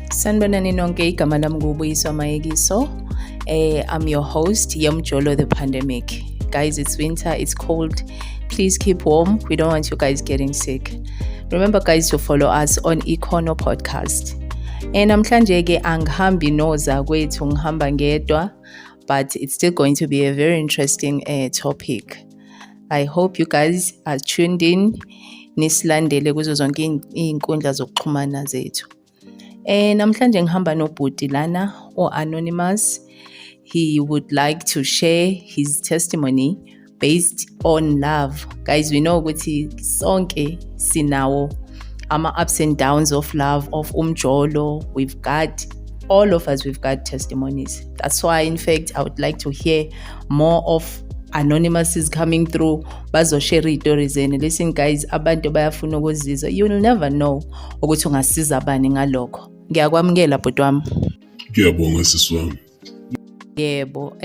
Sanibonani nonke, igama lami nguBuyiswa Mayekiso. I'm your host, Yamjolo the Pandemic. Guys, it's winter, it's cold. Please keep warm. We don't want you guys getting sick. Remember guys to follow us on Econo Podcast. Namhlanje ke angihambi noza kwethu ngihamba ngedwa, but it's still going to be a very interesting topic. I hope you guys are tuned in. Nisilandele kuzo zonke izinkundla zokuxhumana zethu. Namhlanje ngihamba nobhuti lana Anonymous. He would like to share his testimony based on love. Guys, we know ukuthi sonke sinawo ama ups and downs of love, of umjolo. All of us, we've got testimonies. That's why, in fact, I would like to hear more of Anonymous is coming through. Bazo share stories and listen guys, abantu bayafuna ukuzizwa. You'll never know ukuthi ungasiza bani ngalokho. Ngiyakwamukela bhuti wami. Ngiyabonga sisi wami. Yebo.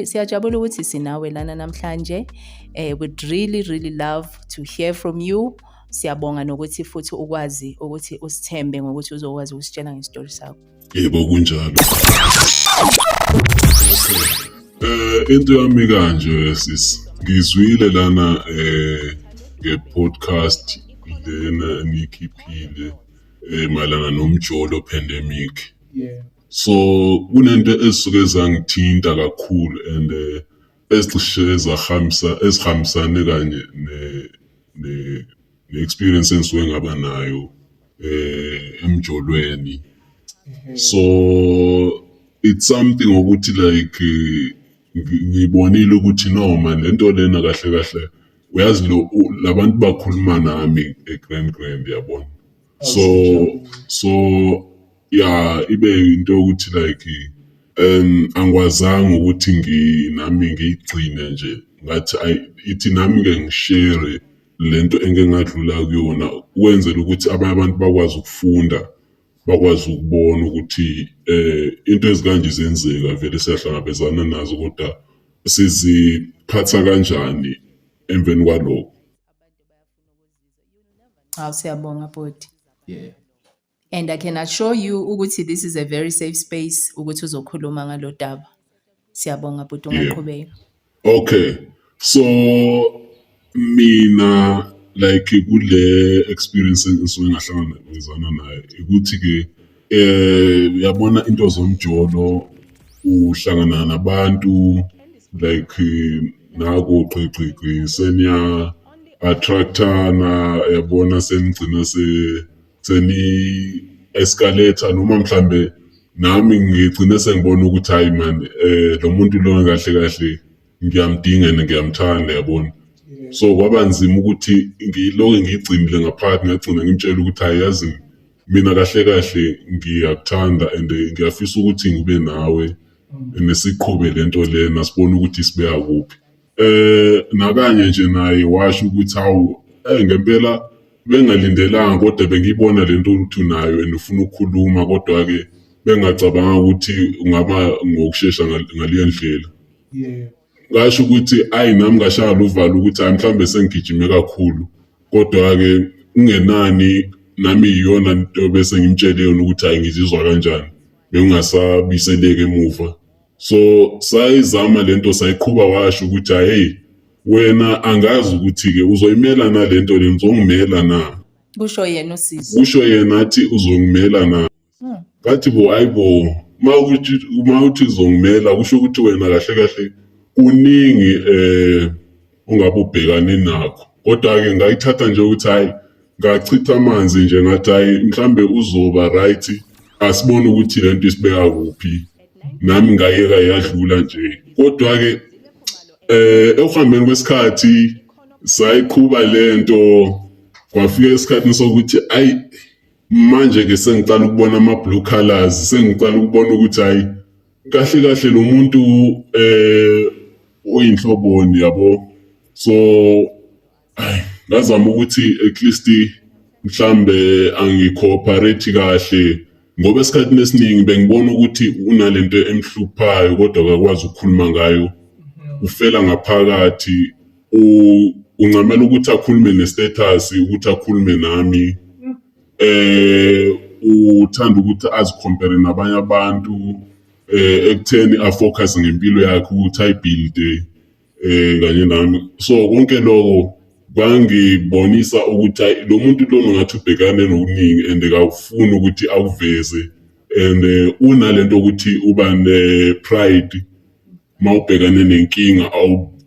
Siyajabula ukuthi sinawe lana namhlanje. We'd really love to hear from you. Siyabonga nokuthi futhi ukwazi ukuthi usithembe ngokuthi uzokwazi ukusitshela ngestory sakho. Yebo kunjalo. Into yami kanje sis, ngizwile lana nge-podcast lena nikhiphile malana nomjolo pandemic. Yeah. So kunento ezisuke zangithinta kakhulu and ezicishe ezihambisane kanye ne-experience engisuke ngaba nayo emjolweni. So it's something ukuthi like ngibonile ukuthi no man lento lena kahle uyazi labantu bakhuluma nami grand yabona. So yeah, ibe into ukuthi like angwazanga ukuthi nami ngiyigcine nje ngathi ithi nami ke ngishare lento engeke ngadlula kuyona ukwenzela ukuthi abanye abantu bakwazi ukufunda, bakwazi ukubona ukuthi into ezikanje zenzeka vele siyahlangabezana nazo kodwa siziphatha kanjani emveni kwalokho. Siyabonga bhuti. Yeah. And I can assure you ukuthi this is a very safe space ukuthi uzokhuluma ngalo daba. Siyabonga bhuti ungaqhubeka. Okay. So mina like kule experience engisuke ngahlangabezana nayo ukuthi ke uyabona into zomjolo uhlangana nabantu like nako qhiqhiqhi seniya attractana yabona senigcina seni escalator noma mhlambe nami ngigcina sengibona ukuthi hayi man lo muntu lo kahle ngiyamdinga ngiyamthanda yabona. So kwaba nzima ukuthi ngiloko ngigcinile ngaphakathi ngagcina ngimtshela ukuthi ayazi mina kahle ngiyakuthanda and ngiyafisa ukuthi ngibe nawe nesiqhube lento lena sibone ukuthi sibeka kuphi. Nakanye nje naye washo ukuthi hawu ngempela bengalindelanga kodwa bengibona lento ukuthi unayo and ufuna ukukhuluma kodwa ke bengacabanga ukuthi ungaba ngokusheshsha ngaliyo ndlela. Yeah. Ngasho ukuthi nami ngashaya uvalo ukuthi mhlambe sengigijime kakhulu kodwa ke ungenani nami iyona into bese ngimtshele yona ukuthi ngizizwa kanjani bengasabiseleke emuva. So sayizama lento sayiqhuba washo ukuthi hey wena angazi ukuthi ke uzoyimela na lento le uzongimela na. Kusho yena uSisi. Kusho yena athi uzongimela na. Kathi hayibo uma uthi uzongimela kusho ukuthi wena kahle uningi ungabe ubhekane nakho. Kodwa ke ngayithatha nje ukuthi ngachitha amanzi nje ngathi mhlambe uzoba right asibone ukuthi lento isibeka kuphi. Nami ngayeka yadlula nje. Kodwa ke ekuhambeni kwesikhathi sayiqhuba lento kwafika isikhathi sokuthi manje ke sengicala ukubona ama blue colors, sengicala ukubona ukuthi kahle lo muntu oyinhloboni yabo. So ngazama ukuthi at least mhlambe angicooperate kahle ngoba esikhathini esiningi bengibona ukuthi unalento emhluphayo kodwa akakwazi ukukhuluma ngayo. Ufela ngaphakathi uncamela ukuthi akhulume nestatus ukuthi akhulume nami uthanda ukuthi azikompare nabanye abantu ekutheni afocus ngempilo yakhe ukuthi ayibuilde kanye nami. So konke lokho kwangibonisa ukuthi hayi, lo muntu lona ngathi ubhekane nokuningi and akufuni ukuthi akuveze and unalento ukuthi uba ne-pride mawubhekane nenkinga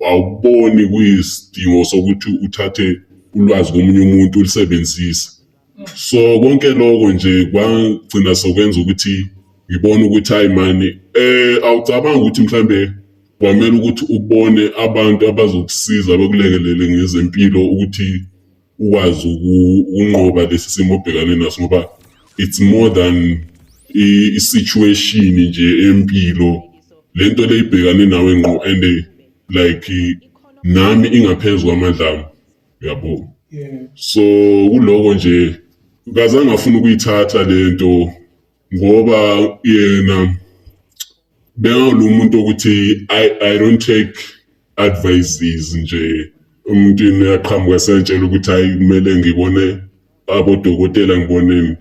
awuboni kuyisidingo sokuthi uthathe ulwazi komunye umuntu ulisebenzise. So konke lokho nje kwagcina sokwenza ukuthi ngibone ukuthi hayi mani awucabanga ukuthi mhlambe kwamele ukuthi ubone abantu abazokusiza bekulekelele ngezempilo ukuthi ukwazi ukunqoba lesi simo obhekane naso, ngoba it's more than i-situation nje empilo, lento le ibhekane nawe ngqo and like nami ingaphezu kwamandla ami, yabo. So kuloko nje ngazange ngafuna ukuyithatha lento ngoba yena bengalo muntu ukuthi I don't take advices nje. Umuntu uyaqhamuka sentshela ukuthi hayi kumele ngibone abodokotela ngiboneni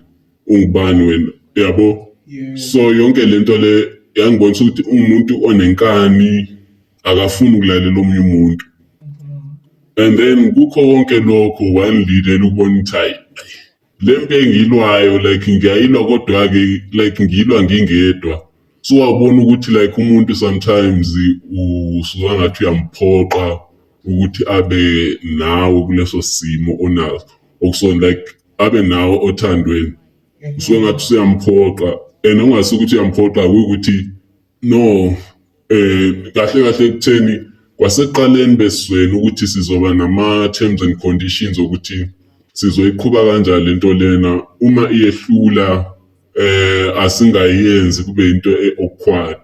ungubani wena, yabo. So yonke lento le yangibonisa ukuthi umuntu onenkani akafuni ukulalela omunye umuntu. And then kukho konke lokho wangileadela ukubona ukuthi hayi le mpe engiyilwayo like ngiyayilwa kodwa-ke like ngiyilwa ngingedwa. So wabona ukuthi like umuntu sometimes usuka ngathi uyamphoqa ukuthi abe nawe kuleso simo onaso, okusona like abe nawe othandweni. Usuka ngathi uyamphoqa and ungasuka ukuthi uyamphoqa ukuthi no kahle kahle ekutheni kwaseqaleni besizweni ukuthi sizoba nama-terms and conditions ukuthi sizoyiqhuba kanjani lento lena. Uma iyehlula asingayenzi kube into e-awkward,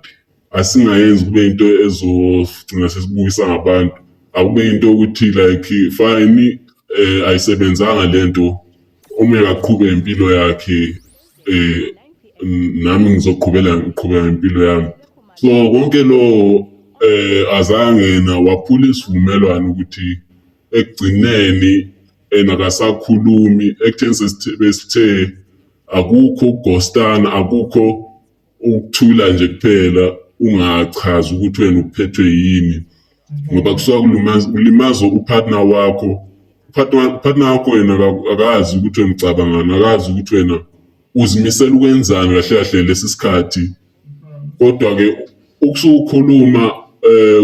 asingayenzi kube into ezogcina sesibuyisa ngabantu, akube into ukuthi like fine ayisebenzanga lento, omunye akaqhube impilo yakhe nami ngizoqhubeka impilo yami. So konke lo azange na waphula isivumelwano ukuthi ekugcineni nakasakhulumi ekutheni besithe akukho ukugostana, akukho ukuthula nje kuphela ungachazi ukuthi wena uphethwe yini, ngoba kusuka kulimaza upartner wakho. Upartner wakho yena akazi ukuthi wena ucabangani, akazi ukuthi wena uzimisela ukwenzani kahle kahle lesi sikhathi. Kodwa-ke ukusukhuluma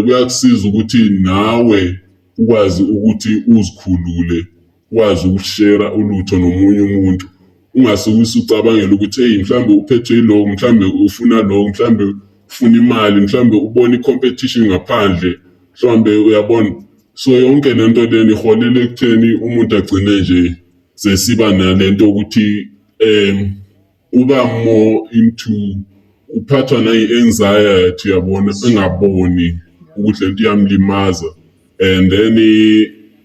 kuyakusiza ukuthi nawe ukwazi ukuthi uzikhulule, ukwazi ukushare ulutho nomunye umuntu, ungasuke usucabangela ukuthi hey mhlambe uphethwe yiloko, mhlambe ufuna lokho, mhlambe ufuna imali, mhlambe ubona i-competition ngaphandle, mhlambe uyabona. So yonke lento lena iholele ekutheni umuntu agcine nje sesiba nalento ukuthi uba more into uphathwa nayi-anxiety, uyabona, engaboni ukuthi lento iyamlimaza. And then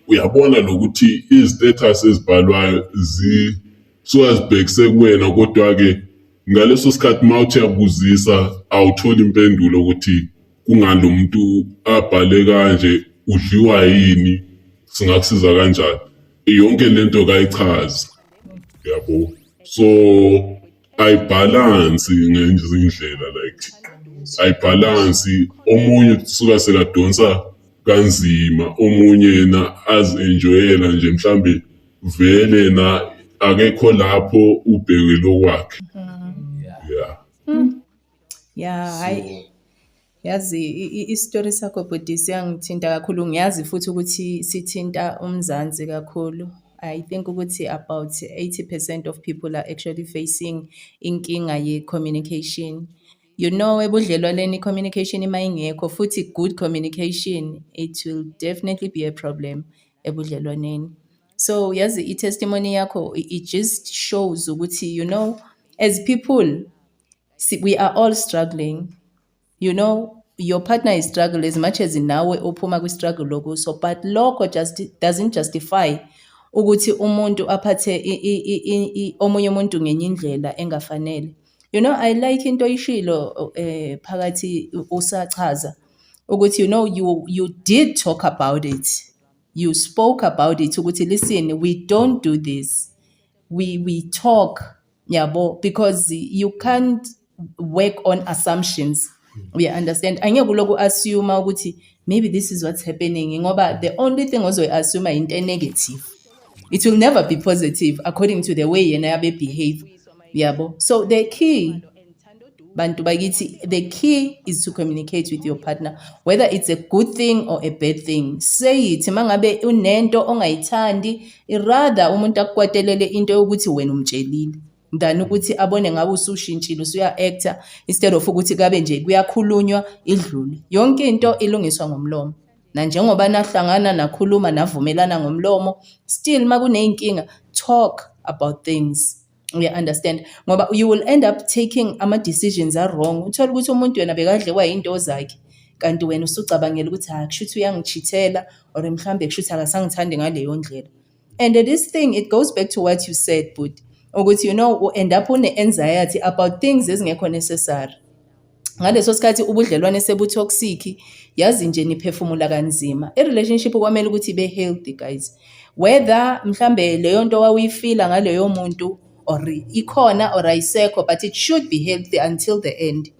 uyabona lokuthi izi-status ezibhalwayo zisuka zibhekise kuwena, kodwa-ke ngaleso sikhathi mawuthi uyabuzisa awutholi impendulo ukuthi kungani lo muntu abhale kanje, udliwa yini, singakusiza kanjani. Yonke lento kayichazi, yabo. So ayibhalansi ngenye indlela, like ayibhalansi. Omunye kusuka sekadonsa kanzima, omunye yena azi-enjoyela nje, mhlambe vele na akekho lapho ubheke lokwakhe. Yeah, hayi yazi isitori sakho bhuti siyangithinta kakhulu. Ngiyazi futhi ukuthi sithinta umzansi kakhulu. I think ukuthi about 80% of people are actually facing inkinga ye-communication. You know, ebudlelwaneni communication ima ingekho, futhi good communication, it will definitely be a problem ebudlelwaneni. So yazi i-testimony yakho, it just shows ukuthi, you know, as people, we are all struggling. You know, your partner is struggling as much as nawe uphuma kwi-struggle lokuso, but lokho just doesn't justify ukuthi umuntu aphathe omunye umuntu ngenye indlela engafanele. You know, I like into ishilo phakathi usachaza ukuthi, you know, you did talk about it. You spoke about it ukuthi listen, we don't do this. We talk, yabo, because you can't work on assumptions. We understand. Angeke uloku assume ukuthi maybe this is what's happening ngoba the only thing ozoyi-assume into negative. It will never be positive according to the way yena yabe behave. Yabo. So the key, bantu bakithi, the key is to communicate with your partner, whether it's a good thing or a bad thing. Say it, mangabe unento ongayithandi, rather umuntu akukwatelele into yokuthi wena umtshelile than ukuthi abone ngabe usushintshile usuya-actor instead of ukuthi kabe nje kuyakhulunywa idlule. Yonke into ilungiswa ngomlomo. Na njengoba nahlangana nakhuluma navumelana ngomlomo, still makuneyinkinga, talk about things. We understand ngoba you will end up taking ama-decisions are wrong. Uthola ukuthi umuntu yena bekadliwa yinto zakhe kanti wena usucabangela ukuthi kushuthi uyangichithela or mhlambe kushuthi akasangithandi ngaleyo ndlela. And this thing, it goes back to what you said, but ukuthi you end up une-anxiety about things ezingekho necessary. Ngaleso sikhathi ubudlelwane sebutoxic, yazi nje niphefumula kanzima. I-relationship kwamele ukuthi ibe healthy, guys. Whether mhlambe leyo nto wawuyifila ngaleyo muntu or ikhona or ayisekho, but it should be healthy until the end.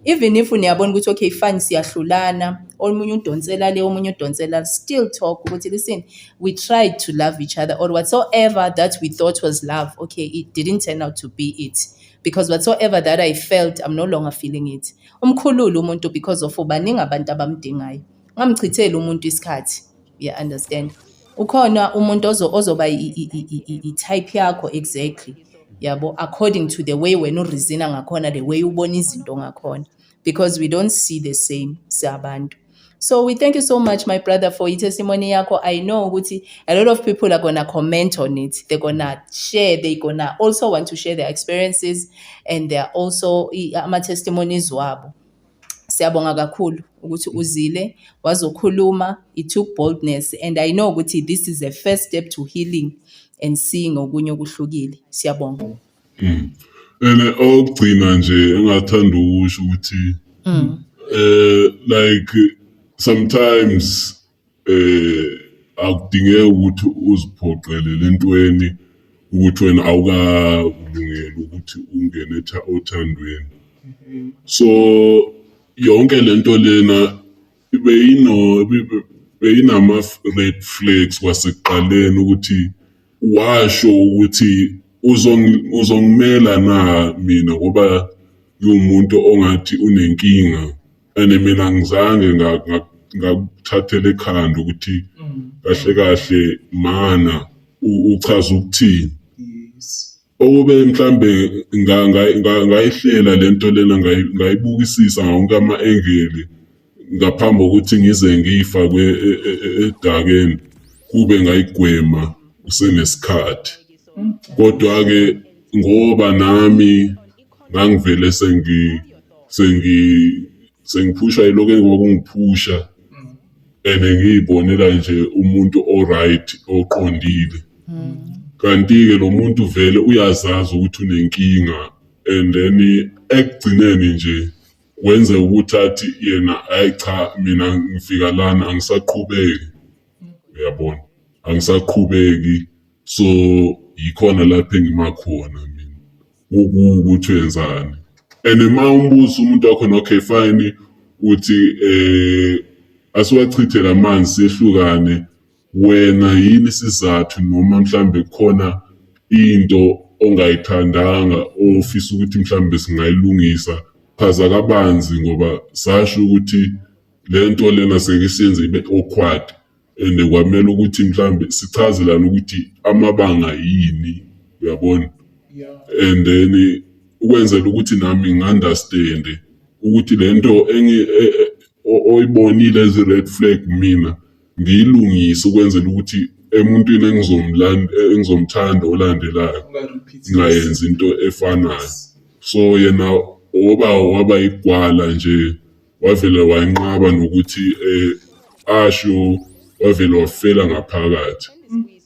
Even if uniyabona ukuthi okay fine siyahlulana, omunye udonsela le omunye udonsela, still talk ukuthi listen, we tried to love each other, or whatsoever that we thought was love, okay, it didn't turn out to be it, because whatsoever that I felt, I'm no longer feeling it. Umkhulule umuntu because of baningi abantu abamdingayo. Ngamchithela umuntu isikhathi. You understand? Ukhona umuntu ozoba i-type yakho exactly. Yabo, according to the way wena urizina ngakhona, the way ubona izinto ngakhona, because we don't see the same sabantu. So we thank you so much, my brother, for your testimony yako. I know ukuthi a lot of people are gonna comment on it. They're gonna share. They're gonna also want to share their experiences, and they're also ama-testimonies wabo. Siyabonga kakhulu ukuthi uzile wazokhuluma. It took boldness, and I know ukuthi this is the first step to healing and seeing okunye okuhlukile. Siyabonga. And okugcina nje engathanda ukusho ukuthi like sometimes akudingeki ukuthi uziphoqelele entweni ukuthi wena awukalungela ukuthi ungene othandweni. So yonke lento lena beyinama red flags kwasekuqaleni ukuthi washo ukuthi uzongimela na mina ngoba umuntu ongathi unenkinga, and mina ngizange ngakuthathela ekhanda ukuthi kahle kahle mana uchaza ukuthini. Okube mhlambe ngayihlela lento lena ngayibukisisa ngawonke ama-engeli ngaphambi kokuthi ngize ngiyifakwe edakeni, kube ngayigwema kusenesikhathi. Kodwa-ke ngoba nami ngangivele sengiphusha yiloko engiphusha, and ngiyibonela nje umuntu oright oqondile. Kanti-ke lo muntu vele uyazazi ukuthi unenkinga, and then ekugcineni nje wenze ukuthi athi yena ayi cha mina ngifika lana angisaqhubeki. Uyabona, angisaqhubeki, so yikhona lapho engimakhona mina ukuthi wenzani. And uma umbuzo umuntu wakhona okay fine uthi asiwachithe lamanzi sehlukane, wena yini isizathu noma mhlambe khona into ongayithandanga ofisa ukuthi mhlambe singayilungisa, chaza kabanzi ngoba sasho ukuthi lento lena sekisiyenze ibe awkward, and kwamele ukuthi mhlambe sichazelane ukuthi amabanga yini, uyabona. And then ukwenzela ukuthi nami ngi-understand ukuthi lento oyibonile as red flag mina ngiyilungise ukwenzela ukuthi emuntwini engizomthanda olandelayo ngayenza into efanayo. So yena waba igwala nje, wavele wayinqaba nokuthi asho, wavele wafela ngaphakathi.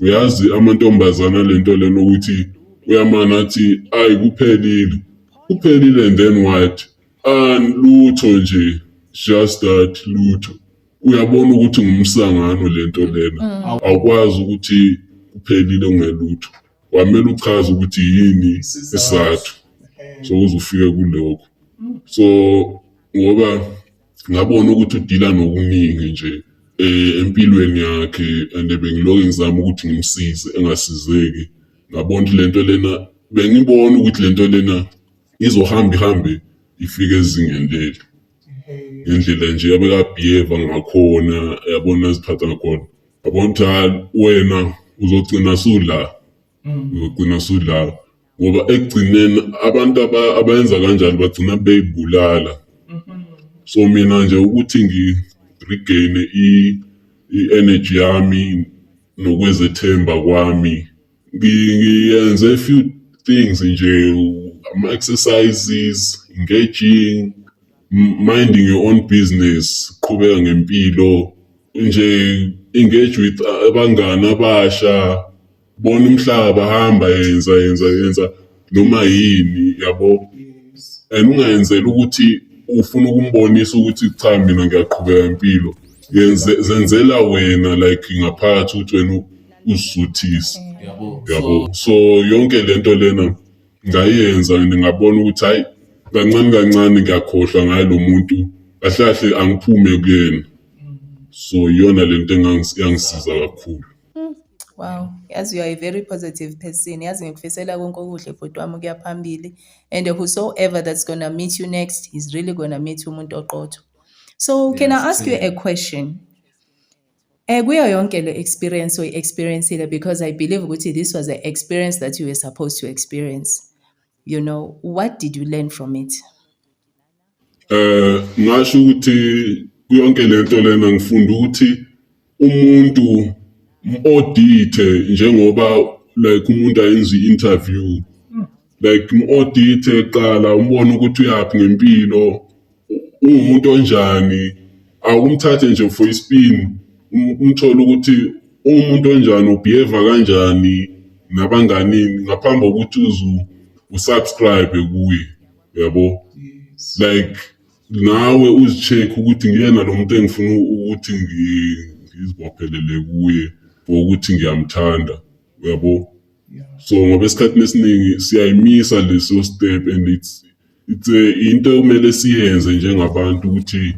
Uyazi amantombazana lento lena ukuthi uyamana athi ayi kuphelile, and then what? Lutho nje, just that lutho. Uyabona ukuthi ngumsangano lento lena, awukwazi ukuthi kuphelile ungelutho. kwamele uchaze ukuthi yini isizathu so uzufike kulokho. So ngoba ngabona ukuthi udila nokuningi nje empilweni yakhe and bengiloke ngizama ukuthi ngimsize engasizeki. Ngabona ukuthi lento lena bengibona ukuthi lento lena izohamba ihambe ifike ezingeni leli. Ngendlela nje abekabehave ngakhona yabona aziphatha ngakhona. Yabona ukuthi wena uzogcina sudla ngoba ekugcineni abantu abayenza kanjalo bagcina beyibulala. So mina nje ukuthi ngi-regain i-energy yami nokwezethemba kwami ngiyenze a few things nje, ama-exercises, engaging, minding your own business, qhubeka ngempilo nje, engage with abangani abasha, bona umhlaba hamba yenza noma yini yabo. And ungayenzeli ukuthi ufuna ukumbonisa ukuthi cha mina ngiyaqhubeka impilo. Zenzela wena like ngaphakathi ukuthi wena uzisuthise. Yabo. So yonke lento lena ngayenza and ngabona ukuthi hayi kancane ngiyakhohlwa ngaye lo muntu. Kahle angiphume kuyena. So yona lento engangisiza kakhulu. Wow, yazi you are a very positive person. Yazi ngikufisela konke okuhle bhuti wami ukuya phambili. And whosoever that's gonna meet you next is really gonna meet umuntu oqotho. So can I ask you a question? Kuyo yonke le experience oyi-experiencile, because I believe ukuthi this was an experience that you were supposed to experience. You know, what did you learn from it? Ngasho ukuthi kuyonke lento lena ngifunda ukuthi umuntu audite njengoba like umuntu ayenza i-interview, like audite qala umbone ukuthi uyapi ngempilo, ungumuntu onjani, akumthathe nje for ispin, umthole ukuthi umuntu onjani, ubehave kanjani nabanganini ngaphambi kokuthi usubscribe kuye, yabo. Like nawe uzicheck ukuthi ngiyena lo muntu engifuna ukuthi ngizibophelele kuye ukuthi ngiyamthanda, yabo. So ngoba esikhathini esiningi siyayimisa leso step and it's into kumele siyenze njengabantu ukuthi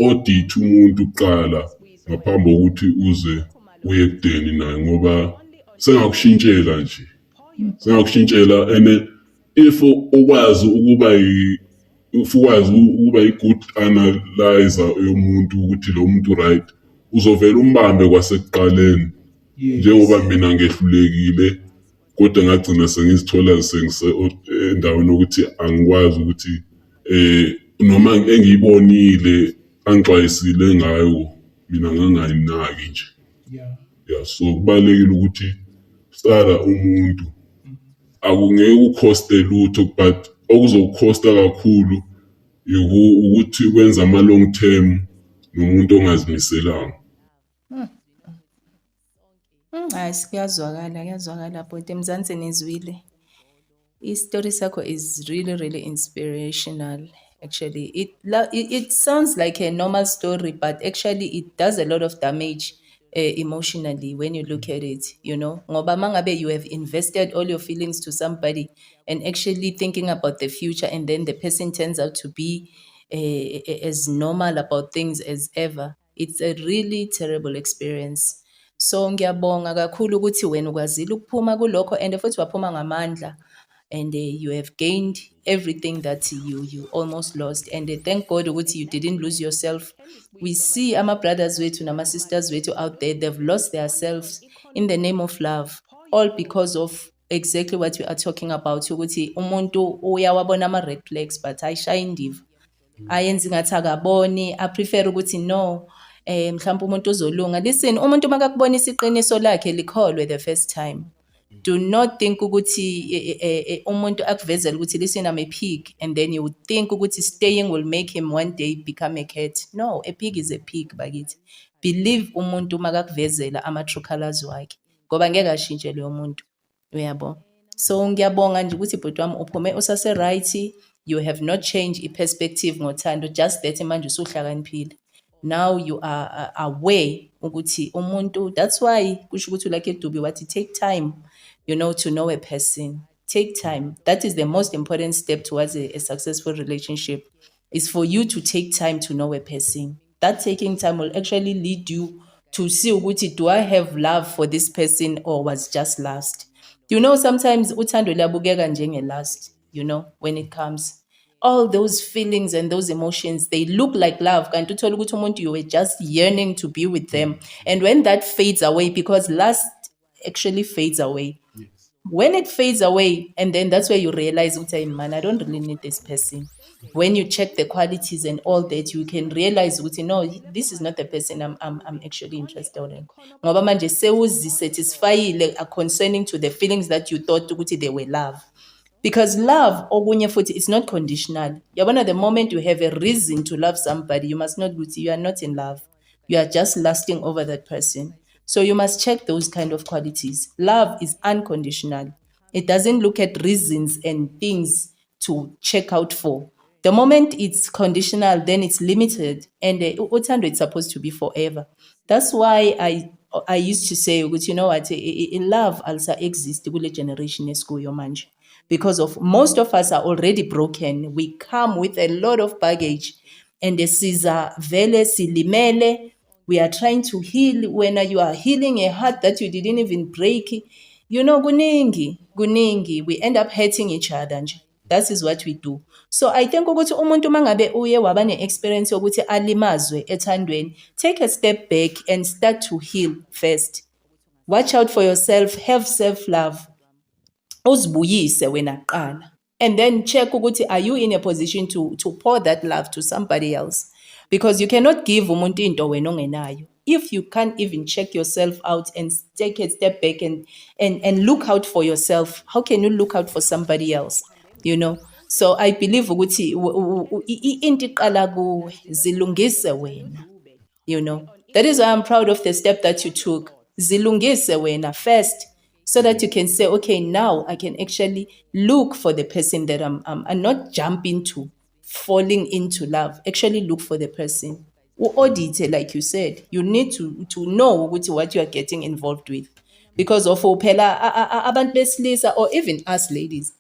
audit umuntu uqala ngaphambi kokuthi uze uye kudeni naye ngoba sengakushintshela and if ukwazi ukuba i-good analyzer yomuntu ukuthi lo muntu right, uzovela umbambe kwasekuqaleni. Njengoba mina ngehlulekile kodwa ngagcina sengizithola endaweni ukuthi angikwazi ukuthi noma engiyibonile angixwayisile ngayo mina ngangayinaki nje. Yeah, so kubalekile ukuthi sala umuntu akungeke ukhoste lutho, but okuzokhosta kakhulu ukuthi wenza ama long term nomuntu ongazimiselanga. Kuyazwakala bhuti, Mzansi nizwile. I-story sakho is really inspirational. Actually, it sounds like a normal story, but actually it does a lot of damage emotionally when you look at it, you know. Ngoba mangabe you have invested all your feelings to somebody and actually thinking about the future, and then the person turns out to be as normal about things as ever, it's a really terrible experience. So ngiyabonga kakhulu ukuthi wena ukwazile ukuphuma kulokho and futhi waphuma ngamandla, and you have gained everything that you almost lost, and thank God ukuthi you didn't lose yourself. We see ama brothers wethu nama sisters wethu out there, they've lost themselves in the name of love, all because of exactly what we are talking about, ukuthi umuntu uyawabona ama red flags but ayishaya indiva, ayenza ngathi akaboni, I prefer ukuthi no, mhlawumbe umuntu uzolunga. Listen, umuntu makakubonisa iqiniso lakhe likholwe the first time. Do not think ukuthi umuntu akuvezela ukuthi listen, I'm a pig, and then you would think ukuthi staying will make him one day become a cat. No, a pig is a pig bakithi. Believe umuntu makakuvezela ama true colors wakhe, ngoba ngeke ashintshe leyo muntu, uyabo. So ngiyabonga nje ukuthi bhuti wami uphume usase right, you have not changed i-perspective ngothando, just that manje usuhlakaniphile. Now you are aware ukuthi umuntu, that's why kusho ukuthi like Dubi wathi take time, to know a person. Take time. That is the most important step towards a successful relationship, is for you to take time to know a person. That taking time will actually lead you to see ukuthi, do I have love for this person or was just lust? Sometimes uthando liyabukeka njenge-lust, when it comes. All those feelings and those emotions, they look like love. Kanti uthola ukuthi umuntu, you were just yearning to be with them. And when that fades away, because lust actually fades away. When it fades away, and then that's where you realize, man, I don't really need this person. When you check the qualities and all that, you can realize, no, this is not the person I'm actually interested in. Ngoba manje sewuzisatisfyile concerning to the feelings that you thought ukuthi they were love. Because love, okunye futhi, it's not conditional. Yabona, the moment you have a reason to love somebody, you must not ukuthi you are not in love. You are just lusting over that person. So you must check those kind of qualities. Love is unconditional. It doesn't look at reasons and things to check out for. The moment it's conditional, then it's limited. And uthando, it's supposed to be forever. That's why I used to say, you know what, love also exists kule generation esikuyo manje. Because of most of us are already broken. We come with a lot of baggage. And siza vele silimele. We are trying to heal. When you are healing a heart that you didn't even break, kuningi. We end up hurting each other. That is what we do. So I think ukuthi umuntu mangabe uye waba ne-experience yokuthi alimazwe ethandweni, take a step back and start to heal first. Watch out for yourself, have self-love. Uzibuyise wena qala. And then check ukuthi, are you in a position to pour that love to somebody else? Because you cannot give umuntu into wena ongenayo. If you can't even check yourself out and take a step back and look out for yourself, how can you look out for somebody else? So I believe ukuthi into iqala kuwe, zilungise wena. That is why I'm proud of the step that you took. Zilungise wena first, so that you can say, okay, now I can actually look for the person that I'm not jump into falling into love. Actually look for the person. Audit, like you said, you need to know what you are getting involved with. Because of abantu besilisa, or even us ladies,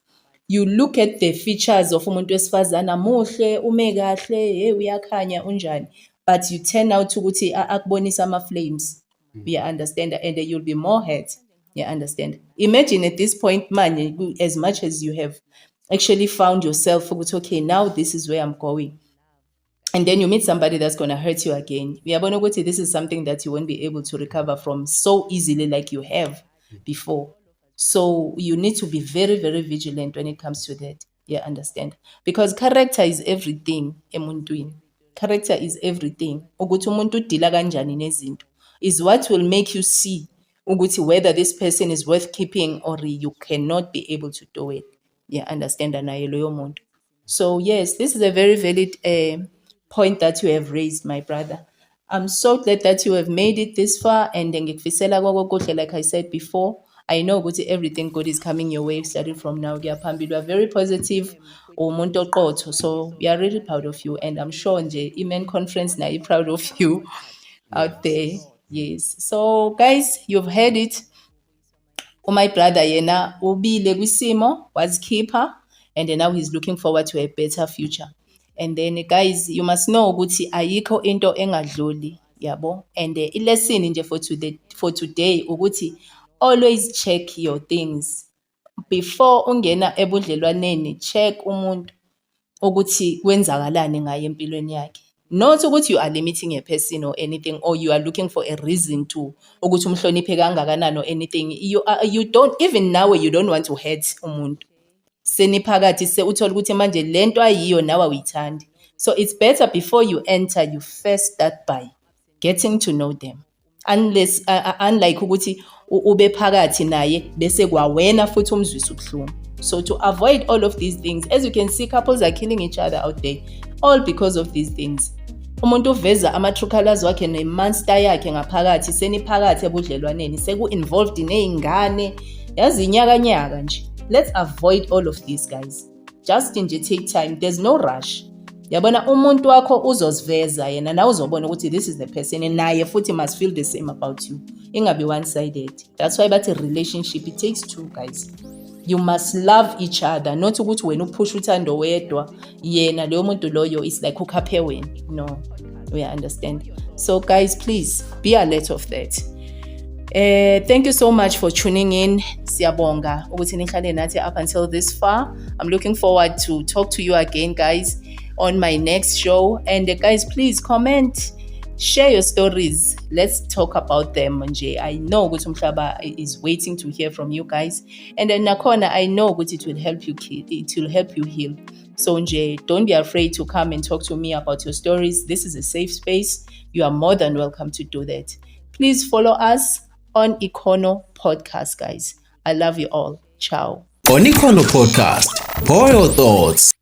you look at the features of umuntu wesifazana, muhle, ume kahle, uyakhanya, unjani, but you turn out ukuthi akubonisa ama-flames. You understand? And you'll be more hurt. You understand? Imagine at this point, man, as much as you have actually found yourself, okay, now this is where I'm going. And then you meet somebody that's going to hurt you again. This is something that you won't be able to recover from so easily like you have before. So you need to be very, very vigilant when it comes to that. You understand? Because character is everything emuntwini. Character is everything. Ukuthi umuntu udila kanjani nezinto is what will make you see ukuthi whether this person is worth keeping or you cannot be able to do it. You understand? So yes, this is a very valid point that you have raised, my brother. I'm so glad that you have made it this far, and like I said before, I know everything good is coming your way starting from now. You are very positive. So we are really proud of you, and I'm sure Imen Conference now you're proud of you out there. Yes. So guys, you've heard it. My brother yena ubile kwisimo, was keeper, and then now he's looking forward to a better future. And then guys, you must know ukuthi ayikho into engadluli, yabo. And lesson nje for today ukuthi always check your things before ungena ebudlelwaneni. Check umuntu ukuthi kwenzakalani ngaye empilweni yakhe. Not ukuthi you are limiting a person or anything, or you are looking for a reason to ukuthi umhloniphe kangakanani or anything. You don't, even now you don't want to hurt umuntu. Seniphakathi uthola ukuthi manje lento ayiyo nawe uyithandi. So it's better before you enter, you first start by getting to know them. Unless unlike ukuthi ube phakathi naye bese kwawena futhi umzwisa ubuhlungu. So to avoid all of these things, as you can see, couples are killing each other out there, all because of these things. Umuntu uveza ama-true colors wakhe ne-monster yakhe ngaphakathi, seniphakathi ebudlelwaneni, seku-involved nezingane, yazi inyakanyaka nje. Let's avoid all of these, guys. Just take time. There's no rush. Yabona umuntu wakho uzoziveza yena nawe uzobona ukuthi this is the person and naye futhi must feel the same about you. Ingabe one-sided. That's why bathi relationship it takes two, guys. You must love each other, not ukuthi wena uphusha uthando wedwa yena leyo muntu loyo is like ukhaphe wena. No, we understand. So guys, please be alert of that. Thank you so much for tuning in. Siyabonga ukuthi nihlale nathi up until this far. I'm looking forward to talk to you again, guys, on my next show. And guys, please comment, share your stories. Let's talk about them. I know ukuthi Umhlaba is waiting to hear from you guys. And then nakhona, I know ukuthi it will help you heal. So don't be afraid to come and talk to me about your stories. This is a safe space. You are more than welcome to do that. Please follow us on Econo Podcast, guys. I love you all. Ciao. On Econo Podcast, pour your thoughts.